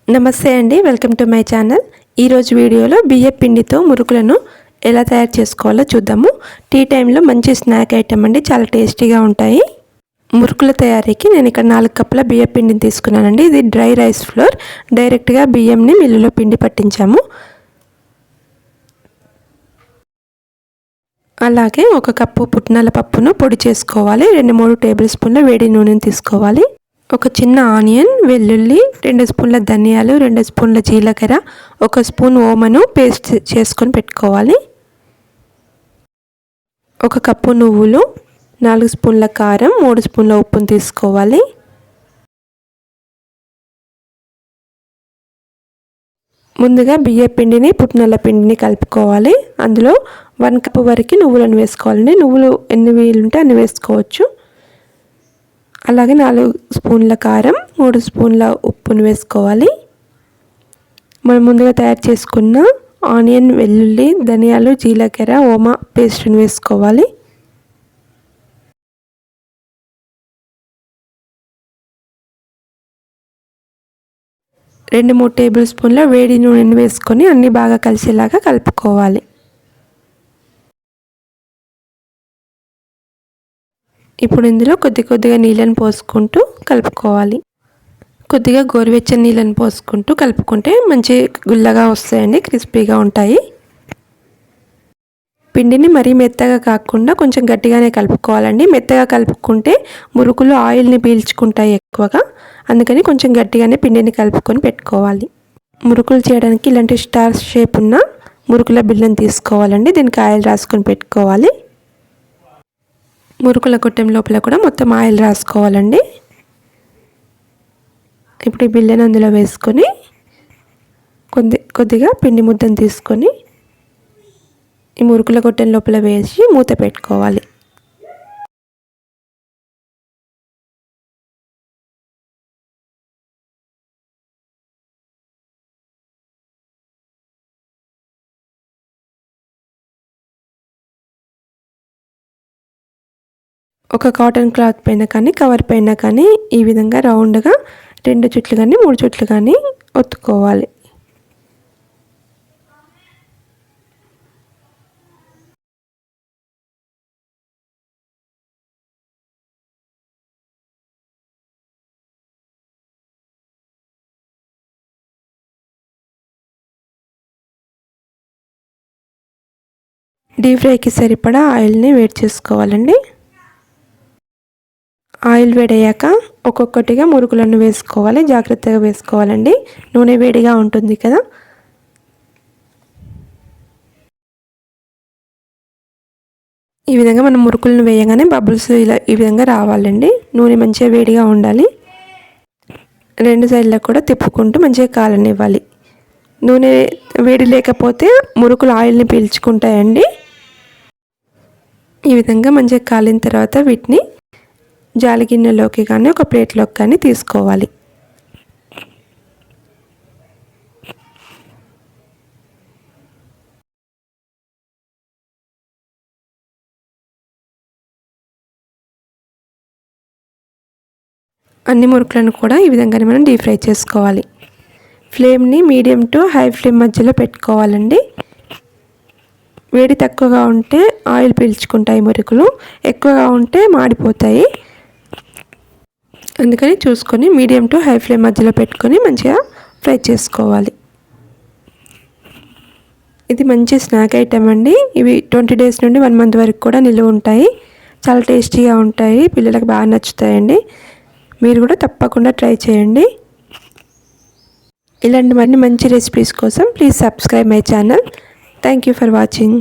నమస్తే అండి, welcome to my channel. ఈరోజు వీడియోలో బియ్యం పిండితో మురుకులను ఎలా తయారు చేసుకోవాలో చూద్దాము. టీ టైంలో మంచి స్నాక్ ఐటమ్ అండి, చాలా టేస్టీగా ఉంటాయి. మురుకుల తయారీకి నేను ఇక్కడ 4 కప్పుల బియ్యం పిండిని తీసుకున్నానండి. ఇది డ్రై రైస్ ఫ్లోర్. డైరెక్ట్గా బియ్యంని మిల్లులో పిండి పట్టించాము. అలాగే 1 కప్పు పుట్నాల పప్పును పొడి చేసుకోవాలి. 2-3 టేబుల్ స్పూన్ల వేడి నూనెని తీసుకోవాలి. ఒక చిన్న ఆనియన్, వెల్లుల్లి, 2 స్పూన్ల ధనియాలు, 2 స్పూన్ల జీలకర్ర, 1 స్పూన్ ఓమను పేస్ట్ చేసుకొని పెట్టుకోవాలి. 1 కప్పు నువ్వులు, 4 స్పూన్ల కారం, 3 స్పూన్ల ఉప్పును తీసుకోవాలి. ముందుగా బియ్యం పిండిని పుట్నాల పిండిని కలుపుకోవాలి. అందులో 1 కప్పు వరకు నువ్వులను వేసుకోవాలండి. నువ్వులు ఎన్ని వీలుంటే అన్ని వేసుకోవచ్చు. అలాగే 4 స్పూన్ల కారం, 3 స్పూన్ల ఉప్పును వేసుకోవాలి. మనం ముందుగా తయారు చేసుకున్న ఆనియన్, వెల్లుల్లి, ధనియాలు, జీలకర్ర, ఓమా పేస్ట్ని వేసుకోవాలి. రెండు 3 టేబుల్ స్పూన్ల వేడి నూనెను వేసుకొని అన్నీ బాగా కలిసేలాగా కలుపుకోవాలి. ఇప్పుడు ఇందులో కొద్దిగా నీళ్ళని పోసుకుంటూ కలుపుకోవాలి. కొద్దిగా గోరువెచ్చని నీళ్ళని పోసుకుంటూ కలుపుకుంటే మంచి గుల్లగా వస్తాయండి, క్రిస్పీగా ఉంటాయి. పిండిని మరీ మెత్తగా కాకుండా కొంచెం గట్టిగానే కలుపుకోవాలండి. మెత్తగా కలుపుకుంటే మురుకులు ఆయిల్ని పీల్చుకుంటాయి ఎక్కువగా. అందుకని కొంచెం గట్టిగానే పిండిని కలుపుకొని పెట్టుకోవాలి. మురుకులు చేయడానికి ఇలాంటి స్టార్ షేప్ ఉన్న మురుకుల బిళ్ళని తీసుకోవాలండి. దీనికి ఆయిల్ రాసుకొని పెట్టుకోవాలి. మురుకుల గొట్టెం లోపల కూడా మొత్తం ఆయిల్ రాసుకోవాలండి. ఇప్పుడు ఈ బిళ్ళను అందులో వేసుకొని కొద్దిగా పిండి ముద్దను తీసుకొని ఈ మురుకుల గొట్టెం లోపల వేసి మూత పెట్టుకోవాలి. ఒక కాటన్ క్లాత్ పైన కానీ కవర్ పైన కానీ ఈ విధంగా రౌండ్గా 2 చుట్లు కానీ 3 చుట్లు కానీ ఒత్తుకోవాలి. డీప్ ఫ్రైకి సరిపడా ఆయిల్ని వేడి చేసుకోవాలండి. ఆయిల్ వేడయ్యాక ఒక్కొక్కటిగా మురుకులను వేసుకోవాలి. జాగ్రత్తగా వేసుకోవాలండి, నూనె వేడిగా ఉంటుంది కదా. ఈ విధంగా మనం మురుకులను వేయగానే బబుల్స్ ఈ విధంగా రావాలండి. నూనె మంచిగా వేడిగా ఉండాలి. 2 సైడ్లకు కూడా తిప్పుకుంటూ మంచిగా కాలనివ్వాలి. నూనె వేడి లేకపోతే మురుకులు ఆయిల్ని పీల్చుకుంటాయండి. ఈ విధంగా మంచిగా కాలిన తర్వాత వీటిని జాలి గిన్నెలోకి కానీ ఒక ప్లేట్లోకి కానీ తీసుకోవాలి. అన్ని మురుకులను కూడా ఈ విధంగానే మనం డీప్ ఫ్రై చేసుకోవాలి. ఫ్లేమ్ని మీడియం టు హై ఫ్లేమ్ మధ్యలో పెట్టుకోవాలండి. వేడి తక్కువగా ఉంటే ఆయిల్ పీల్చుకుంటాయి మురుకులు, ఎక్కువగా ఉంటే మాడిపోతాయి. అందుకని చూసుకొని మీడియం టు హై ఫ్లేమ్ మధ్యలో పెట్టుకొని మంచిగా ఫ్రై చేసుకోవాలి. ఇది మంచి స్నాక్ ఐటమ్ అండి. ఇవి 20 డేస్ నుండి 1 మంత్ వరకు కూడా నిలువ ఉంటాయి. చాలా టేస్టీగా ఉంటాయి, పిల్లలకు బాగా నచ్చుతాయండి. మీరు కూడా తప్పకుండా ట్రై చేయండి. ఇలాంటి మరిన్ని మంచి రెసిపీస్ కోసం please subscribe my channel. Thank you for watching.